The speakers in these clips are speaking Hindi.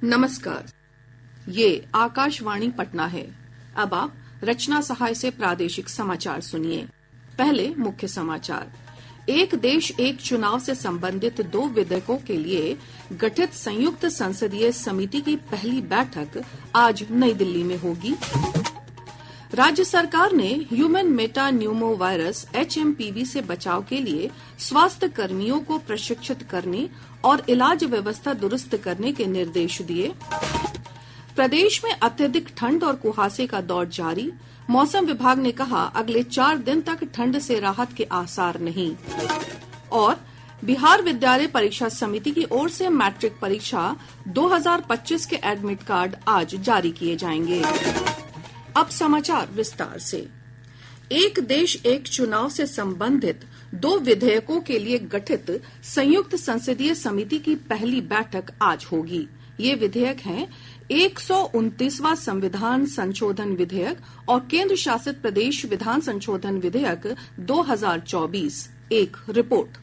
नमस्कार, ये आकाशवाणी पटना है। अब आप रचना सहाय से प्रादेशिक समाचार सुनिए। पहले मुख्य समाचार। एक देश एक चुनाव से संबंधित 2 विधेयकों के लिए गठित संयुक्त संसदीय समिति की पहली बैठक आज नई दिल्ली में होगी। राज्य सरकार ने human Meta Numa virus HMPV से बचाव के लिए स्वास्थ्य कर्मियों को प्रशिक्षित करने और इलाज व्यवस्था दुरुस्त करने के निर्देश दिए। प्रदेश में अत्यधिक ठंड और कुहासे का दौर जारी। मौसम विभाग ने कहा अगले 4 दिन तक ठंड से राहत के आसार नहीं। और बिहार विद्यालय परीक्षा समिति की ओर से मैट्रिक परीक्षा 2025 के एडमिट कार्ड आज जारी किए जाएंगे। अब समाचार विस्तार से। एक देश एक चुनाव से संबंधित 2 विधेयकों के लिए गठित संयुक्त संसदीय समिति की पहली बैठक आज होगी। ये विधेयक हैं 129वां संविधान संशोधन विधेयक और केंद्र शासित प्रदेश विधान संशोधन विधेयक 2024। एक रिपोर्ट।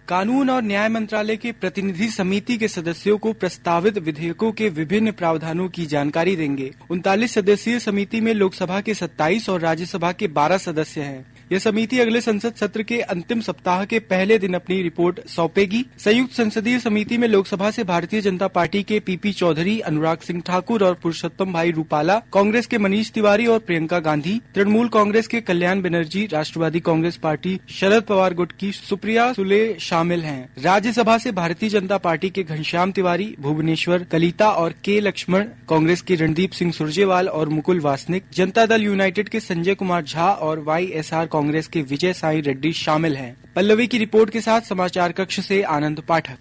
कानून और न्याय मंत्रालय के प्रतिनिधि समिति के सदस्यों को प्रस्तावित विधेयकों के विभिन्न प्रावधानों की जानकारी देंगे। 39 सदस्यीय समिति में लोकसभा के 27 और राज्यसभा के 12 सदस्य हैं। यह समिति अगले संसद सत्र के अंतिम सप्ताह के पहले दिन अपनी रिपोर्ट सौंपेगी। संयुक्त संसदीय समिति में लोकसभा से भारतीय जनता पार्टी के PP चौधरी, अनुराग सिंह ठाकुर और पुरुषोत्तम भाई रूपाला, कांग्रेस के मनीष तिवारी और प्रियंका गांधी, तृणमूल कांग्रेस के कल्याण बनर्जी, राष्ट्रवादी कांग्रेस पार्टी शरद पवार गुट की सुप्रिया सुले शामिल हैं। राज्यसभा से भारतीय जनता पार्टी के घनश्याम तिवारी, भुवनेश्वर कलिता और के लक्ष्मण, कांग्रेस के रणदीप सिंह सुरजेवाल और मुकुल वासनिक, जनता दल यूनाइटेड के संजय कुमार झा और YSR कांग्रेस के विजय साई रेड्डी शामिल हैं। पल्लवी की रिपोर्ट के साथ समाचार कक्ष से आनंद पाठक।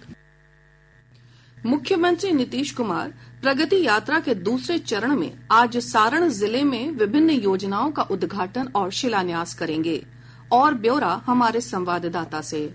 मुख्यमंत्री नीतीश कुमार प्रगति यात्रा के दूसरे चरण में आज सारण जिले में विभिन्न योजनाओं का उद्घाटन और शिलान्यास करेंगे। और ब्यौरा हमारे संवाददाता से।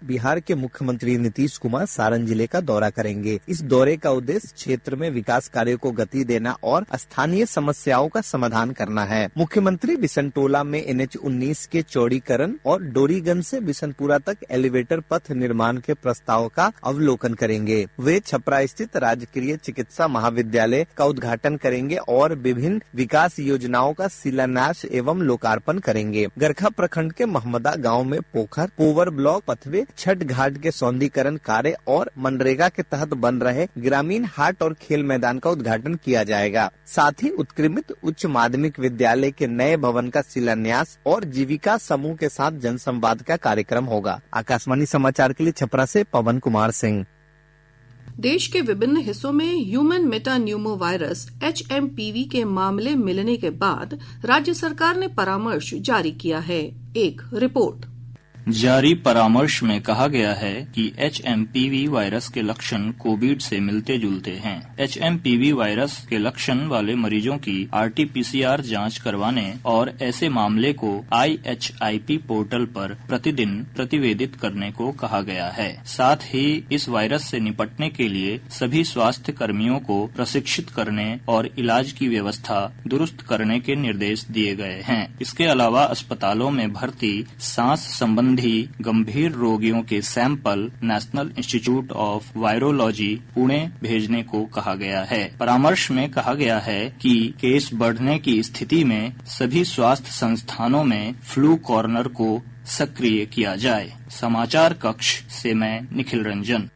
बिहार के मुख्यमंत्री नीतीश कुमार सारण जिले का दौरा करेंगे। इस दौरे का उद्देश्य क्षेत्र में विकास कार्यों को गति देना और स्थानीय समस्याओं का समाधान करना है। मुख्यमंत्री बिशनटोला में NH-19 के चौड़ीकरण और डोरीगंज से बिशनपुरा तक एलिवेटर पथ निर्माण के प्रस्ताव का अवलोकन करेंगे। वे छपरा स्थित राजकीय चिकित्सा महाविद्यालय का उद्घाटन करेंगे और विभिन्न विकास योजनाओं का शिलान्यास एवं लोकार्पण करेंगे। गरखा प्रखंड के महमदा गाँव में पोखर, पोवर ब्लॉक, पथवे, छठ घाट के सौंदर्यीकरण कार्य और मनरेगा के तहत बन रहे ग्रामीण हाट और खेल मैदान का उद्घाटन किया जाएगा। साथ ही उत्क्रमित उच्च माध्यमिक विद्यालय के नए भवन का शिलान्यास और जीविका समूह के साथ जनसंवाद का कार्यक्रम होगा। आकाशवाणी समाचार के लिए छपरा से पवन कुमार सिंह। देश के विभिन्न हिस्सों में human Meta Numa virus HMPV के मामले मिलने के बाद राज्य सरकार ने परामर्श जारी किया है। एक रिपोर्ट। जारी परामर्श में कहा गया है कि HMPV वायरस के लक्षण कोविड से मिलते जुलते हैं। HMPV वायरस के लक्षण वाले मरीजों की RT-PCR जांच करवाने और ऐसे मामले को IHIP पोर्टल पर प्रतिदिन प्रतिवेदित करने को कहा गया है। साथ ही इस वायरस से निपटने के लिए सभी स्वास्थ्य कर्मियों को प्रशिक्षित करने और इलाज की व्यवस्था दुरुस्त करने के निर्देश दिए गए हैं। इसके अलावा अस्पतालों में भर्ती सांस संबंधी गंभीर रोगियों के sample national institute of virology Pune भेजने को कहा गया है। परामर्श में कहा गया है कि केस बढ़ने की स्थिति में सभी स्वास्थ्य संस्थानों में फ्लू कॉर्नर को सक्रिय किया जाए। समाचार कक्ष से मैं निखिल रंजन।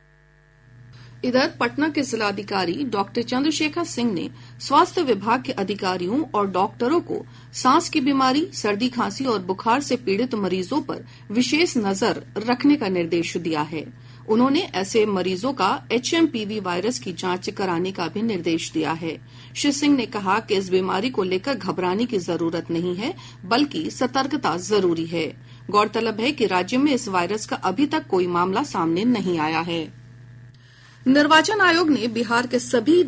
इधर पटना के जिलाधिकारी डॉक्टर चंद्रशेखर सिंह ने स्वास्थ्य विभाग के अधिकारियों और डॉक्टरों को सांस की बीमारी, सर्दी खांसी और बुखार से पीड़ित मरीजों पर विशेष नजर रखने का निर्देश दिया है। उन्होंने ऐसे मरीजों का HMPV वायरस की जांच कराने का भी निर्देश दिया है। श्री सिंह ने कहा कि इस बीमारी को लेकर घबराने की जरूरत नहीं है, बल्कि सतर्कता जरूरी है। गौरतलब है कि राज्य में इस वायरस का अभी तक कोई मामला सामने नहीं आया है। निर्वाचन आयोग ने बिहार के सभी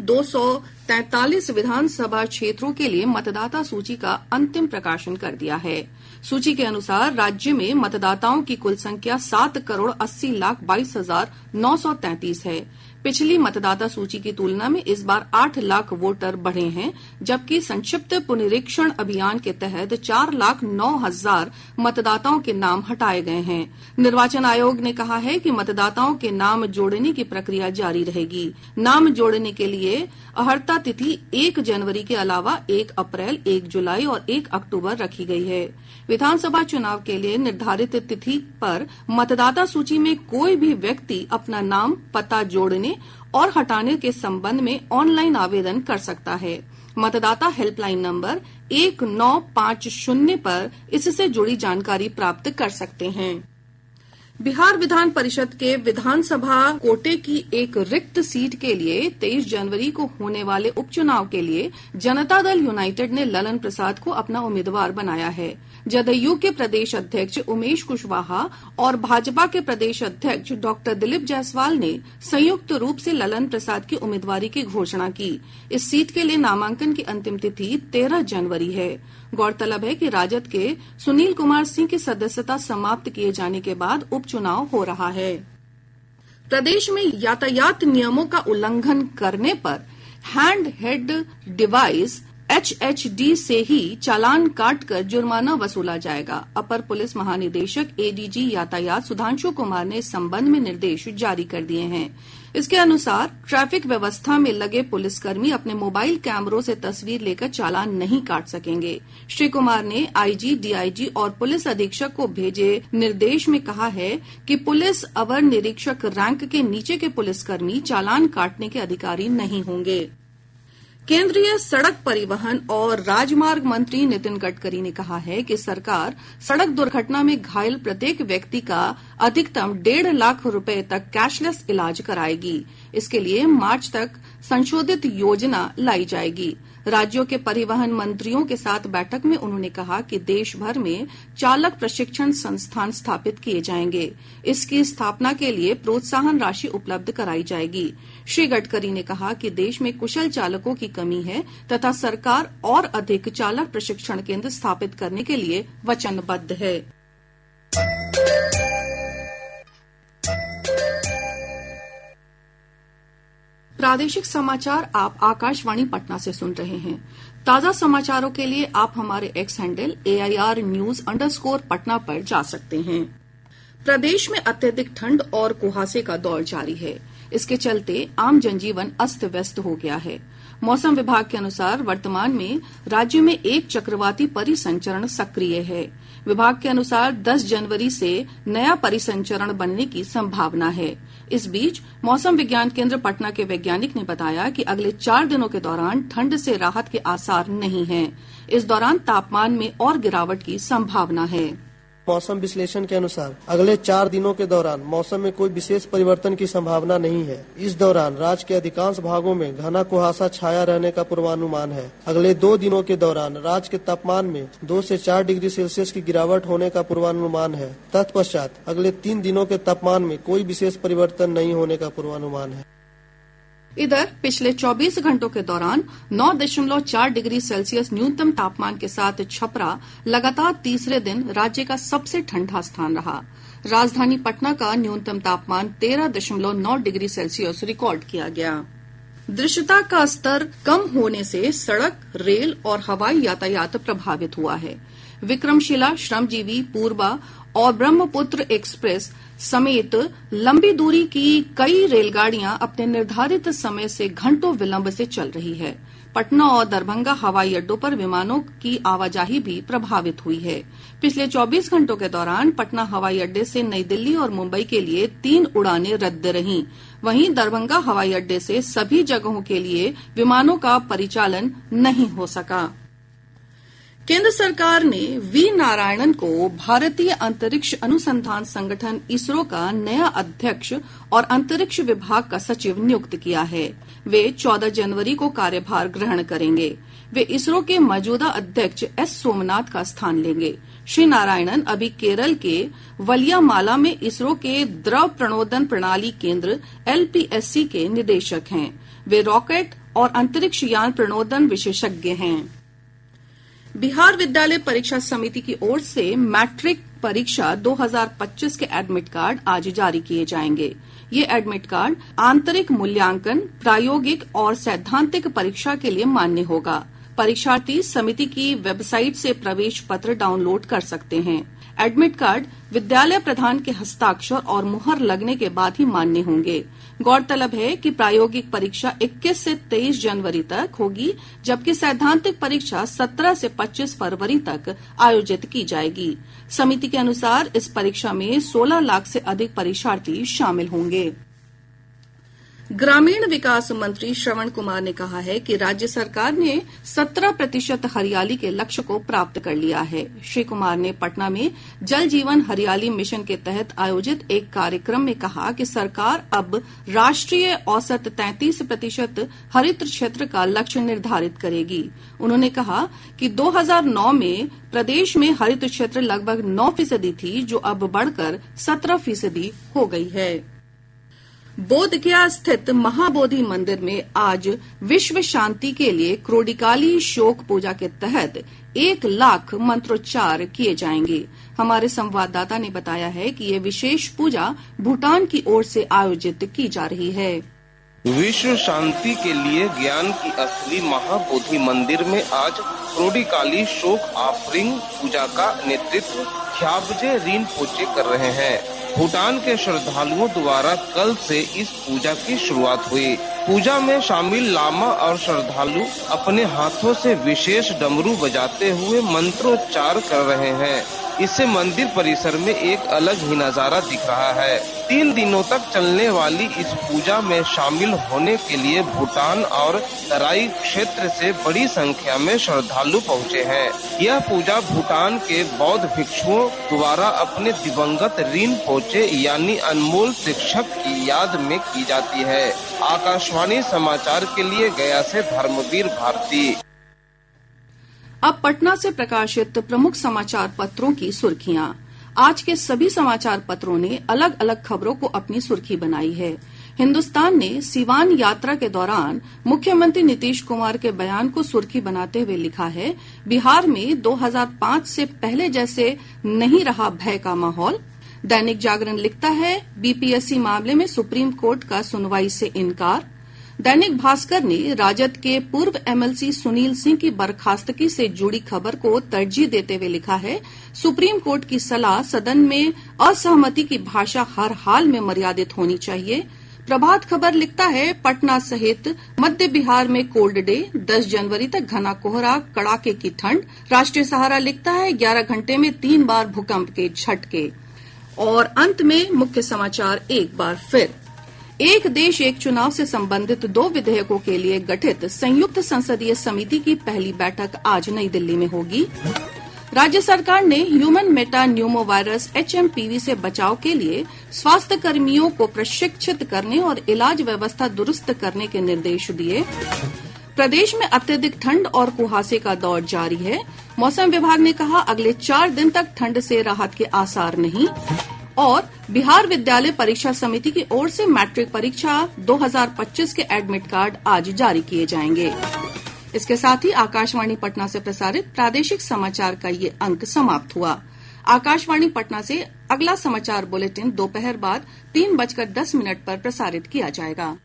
43 विधानसभा क्षेत्रों के लिए मतदाता सूची का अंतिम प्रकाशन कर दिया है। सूची के अनुसार राज्य में मतदाताओं की कुल संख्या 7,80,22,933 है। पिछली मतदाता सूची की तुलना में इस बार 8 लाख वोटर बढ़े हैं, जबकि संक्षिप्त पुनरीक्षण अभियान के तहत 4,09,000 मतदाताओं के नाम हटाए गए हैं। निर्वाचन आयोग ने कहा है कि मतदाताओं के नाम जोड़ने की प्रक्रिया जारी रहेगी। नाम जोड़ने के लिए अर्हता तिथि 1 जनवरी के अलावा 1 अप्रैल, 1 जुलाई और 1 अक्टूबर रखी गई है। विधानसभा चुनाव के लिए निर्धारित तिथि पर मतदाता सूची में कोई भी व्यक्ति अपना नाम, पता जोड़ने और हटाने के संबंध में ऑनलाइन आवेदन कर सकता है। मतदाता हेल्पलाइन नंबर 1950 पर इससे जुड़ी जानकारी प्राप्त कर सकते हैं। बिहार विधान परिषद के विधानसभा कोटे की एक रिक्त सीट के लिए 23 जनवरी को होने वाले उपचुनाव के लिए जनता दल यूनाइटेड ने ललन प्रसाद को अपना उम्मीदवार बनाया है। जदयू के प्रदेश अध्यक्ष उमेश कुशवाहा और भाजपा के प्रदेश अध्यक्ष डॉक्टर दिलीप जायसवाल ने संयुक्त रूप से ललन प्रसाद की उम्मीदवारी की घोषणा की। इस सीट के लिए नामांकन की अंतिम तिथि 13 जनवरी है। गौरतलब है कि राजद के सुनील कुमार सिंह की सदस्यता समाप्त किए जाने के बाद उपचुनाव हो रहा है। प्रदेश में यातायात नियमों का उल्लंघन करने पर हैंड हेड डिवाइस HHD से ही चालान काटकर जुर्माना वसूला जाएगा। अपर पुलिस महानिदेशक ADG यातायात सुधांशु कुमार ने इस संबंध में निर्देश जारी कर दिए हैं। इसके अनुसार ट्रैफिक व्यवस्था में लगे पुलिसकर्मी अपने मोबाइल कैमरों से तस्वीर लेकर चालान नहीं काट सकेंगे। श्री कुमार ने IG, DIG और पुलिस अधीक्षक को भेजे निर्देश में कहा है कि पुलिस अवर निरीक्षक रैंक के नीचे के पुलिसकर्मी चालान काटने के अधिकारी नहीं होंगे। केंद्रीय सड़क परिवहन और राजमार्ग मंत्री नितिन गडकरी ने कहा है कि सरकार सड़क दुर्घटना में घायल प्रत्येक व्यक्ति का अधिकतम 1.5 लाख रुपए तक कैशलेस इलाज कराएगी। इसके लिए मार्च तक संशोधित योजना लाई जाएगी। राज्यों के परिवहन मंत्रियों के साथ बैठक में उन्होंने कहा कि देश भर में चालक प्रशिक्षण संस्थान स्थापित किए जाएंगे। इसकी स्थापना के लिए प्रोत्साहन राशि उपलब्ध कराई जाएगी। श्री गडकरी ने कहा कि देश में कुशल चालकों की कमी है तथा सरकार और अधिक चालक प्रशिक्षण केंद्र स्थापित करने के लिए वचनबद्ध है। प्रादेशिक समाचार आप आकाशवाणी पटना से सुन रहे हैं। ताजा समाचारों के लिए आप हमारे एक्स हैंडल AIR_News_पटना पर जा सकते हैं। प्रदेश में अत्यधिक ठंड और कुहासे का दौर जारी है। इसके चलते आम जनजीवन अस्त व्यस्त हो गया है। मौसम विभाग के अनुसार वर्तमान में राज्य में एक चक्रवाती परिसंचरण सक्रिय है। विभाग के अनुसार 10 जनवरी से नया परिसंचरण बनने की संभावना है। इस बीच मौसम विज्ञान केंद्र पटना के वैज्ञानिक ने बताया कि अगले 4 दिनों के दौरान ठंड से राहत के आसार नहीं हैं। इस दौरान तापमान में और गिरावट की संभावना है। मौसम विश्लेषण के अनुसार अगले 4 दिनों के दौरान मौसम में कोई विशेष परिवर्तन की संभावना नहीं है। इस दौरान राज्य के अधिकांश भागों में घना कुहासा छाया रहने का पूर्वानुमान है। अगले 2 दिनों के दौरान राज्य के तापमान में 2 से 4 डिग्री सेल्सियस की गिरावट होने का पूर्वानुमान है। तत्पश्चात अगले 3 दिनों के तापमान में कोई विशेष परिवर्तन नहीं होने का पूर्वानुमान है। इधर पिछले 24 घंटों के दौरान 9.4 डिग्री सेल्सियस न्यूनतम तापमान के साथ छपरा लगातार तीसरे दिन राज्य का सबसे ठंडा स्थान रहा। राजधानी पटना का न्यूनतम तापमान 13.9 डिग्री सेल्सियस रिकॉर्ड किया गया। दृश्यता का स्तर कम होने से सड़क, रेल और हवाई यातायात प्रभावित हुआ है। विक्रमशिला, श्रमजीवी, पूर्वा और ब्रह्मपुत्र एक्सप्रेस समेत लंबी दूरी की कई रेलगाड़ियां अपने निर्धारित समय से घंटों विलंब से चल रही है। पटना और दरभंगा हवाई अड्डों पर विमानों की आवाजाही भी प्रभावित हुई है। पिछले 24 घंटों के दौरान पटना हवाई अड्डे से नई दिल्ली और मुंबई के लिए 3 उड़ानें रद्द रहीं। वहीं दरभंगा हवाई अड्डे से सभी जगहों के लिए विमानों का परिचालन नहीं हो सका। केंद्र सरकार ने वी नारायणन को भारतीय अंतरिक्ष अनुसंधान संगठन इसरो का नया अध्यक्ष और अंतरिक्ष विभाग का सचिव नियुक्त किया है। वे 14 जनवरी को कार्यभार ग्रहण करेंगे। वे इसरो के मौजूदा अध्यक्ष एस सोमनाथ का स्थान लेंगे। श्री नारायणन अभी केरल के वलियामाला में इसरो के द्रव प्रणोदन प्रणाली केंद्र LPSC के निदेशक हैं। वे रॉकेट और अंतरिक्ष यान प्रणोदन विशेषज्ञ हैं। बिहार विद्यालय परीक्षा समिति की ओर से मैट्रिक परीक्षा 2025 के एडमिट कार्ड आज जारी किए जाएंगे। ये एडमिट कार्ड आंतरिक मूल्यांकन, प्रायोगिक और सैद्धांतिक परीक्षा के लिए मान्य होगा। परीक्षार्थी समिति की वेबसाइट से प्रवेश पत्र डाउनलोड कर सकते हैं। एडमिट कार्ड विद्यालय प्रधान के हस्ताक्षर और मुहर लगने के बाद ही मान्य होंगे। गौरतलब है कि प्रायोगिक परीक्षा 21 से 23 जनवरी तक होगी, जबकि सैद्धांतिक परीक्षा 17 से 25 फरवरी तक आयोजित की जाएगी। समिति के अनुसार इस परीक्षा में 16 लाख से अधिक परीक्षार्थी शामिल होंगे। ग्रामीण विकास मंत्री श्रवण कुमार ने कहा है कि राज्य सरकार ने 17% हरियाली के लक्ष्य को प्राप्त कर लिया है। श्री कुमार ने पटना में जल जीवन हरियाली मिशन के तहत आयोजित एक कार्यक्रम में कहा कि सरकार अब राष्ट्रीय औसत 33% हरित क्षेत्र का लक्ष्य निर्धारित करेगी। उन्होंने कहा कि 2009 में प्रदेश में हरित क्षेत्र लगभग 9% थी, जो अब बढ़कर 17% हो गई है। बोधगया स्थित महाबोधि मंदिर में आज विश्व शांति के लिए क्रोडिकाली शोक पूजा के तहत 1 लाख मंत्रोच्चार किए जाएंगे। हमारे संवाददाता ने बताया है कि ये विशेष पूजा भूटान की ओर से आयोजित की जा रही है। विश्व शांति के लिए ज्ञान की असली महाबोधि मंदिर में आज क्रोडिकाली शोक ऑफरिंग पूजा का नेतृत्व ख्याबजे रिनपोचे कर रहे हैं। भूटान के श्रद्धालुओं द्वारा कल से इस पूजा की शुरुआत हुई। पूजा में शामिल लामा और श्रद्धालु अपने हाथों से विशेष डमरू बजाते हुए मंत्रोच्चार कर रहे हैं। इससे मंदिर परिसर में एक अलग ही नजारा दिख रहा है। 3 दिनों तक चलने वाली इस पूजा में शामिल होने के लिए भूटान और तराई क्षेत्र से बड़ी संख्या में श्रद्धालु पहुँचे हैं। यह पूजा भूटान के बौद्ध भिक्षुओं द्वारा अपने दिवंगत रिनपोचे यानी अनमोल शिक्षक की याद में की जाती है। आकाशवाणी समाचार के लिए गया से धर्मवीर भारती। अब पटना से प्रकाशित प्रमुख समाचार पत्रों की सुर्खियां। आज के सभी समाचार पत्रों ने अलग अलग खबरों को अपनी सुर्खी बनाई है। हिन्दुस्तान ने सीवान यात्रा के दौरान मुख्यमंत्री नीतीश कुमार के बयान को सुर्खी बनाते हुए लिखा है, बिहार में 2005 से पहले जैसे नहीं रहा भय का माहौल। दैनिक जागरण लिखता है, बीपीएससी मामले में सुप्रीम कोर्ट का सुनवाई से इनकार। दैनिक भास्कर ने राजद के पूर्व एमएलसी सुनील सिंह की बर्खास्तगी से जुड़ी खबर को तरजीह देते हुए लिखा है, सुप्रीम कोर्ट की सलाह, सदन में असहमति की भाषा हर हाल में मर्यादित होनी चाहिए। प्रभात खबर लिखता है, पटना सहित मध्य बिहार में कोल्ड डे, 10 जनवरी तक घना कोहरा, कड़ाके की ठंड। राष्ट्रीय सहारा लिखता है, 11 घंटे में 3 बार भूकंप के झटके। और अंत में मुख्य समाचार एक बार फिर। एक देश एक चुनाव से संबंधित 2 विधेयकों के लिए गठित संयुक्त संसदीय समिति की पहली बैठक आज नई दिल्ली में होगी। राज्य सरकार ने ह्यूमन मेटा न्यूमोवायरस HMPV से बचाव के लिए स्वास्थ्य कर्मियों को प्रशिक्षित करने और इलाज व्यवस्था दुरुस्त करने के निर्देश दिए। प्रदेश में अत्यधिक ठंड और कुहासे का दौर जारी है। मौसम विभाग ने कहा, अगले 4 दिन तक ठंड से राहत के आसार नहीं। और बिहार विद्यालय परीक्षा समिति की ओर से मैट्रिक परीक्षा 2025 के एडमिट कार्ड आज जारी किए जाएंगे। इसके साथ ही आकाशवाणी पटना से प्रसारित प्रादेशिक समाचार का ये अंक समाप्त हुआ। आकाशवाणी पटना से अगला समाचार बुलेटिन दोपहर बाद 3:10 पर प्रसारित किया जाएगा।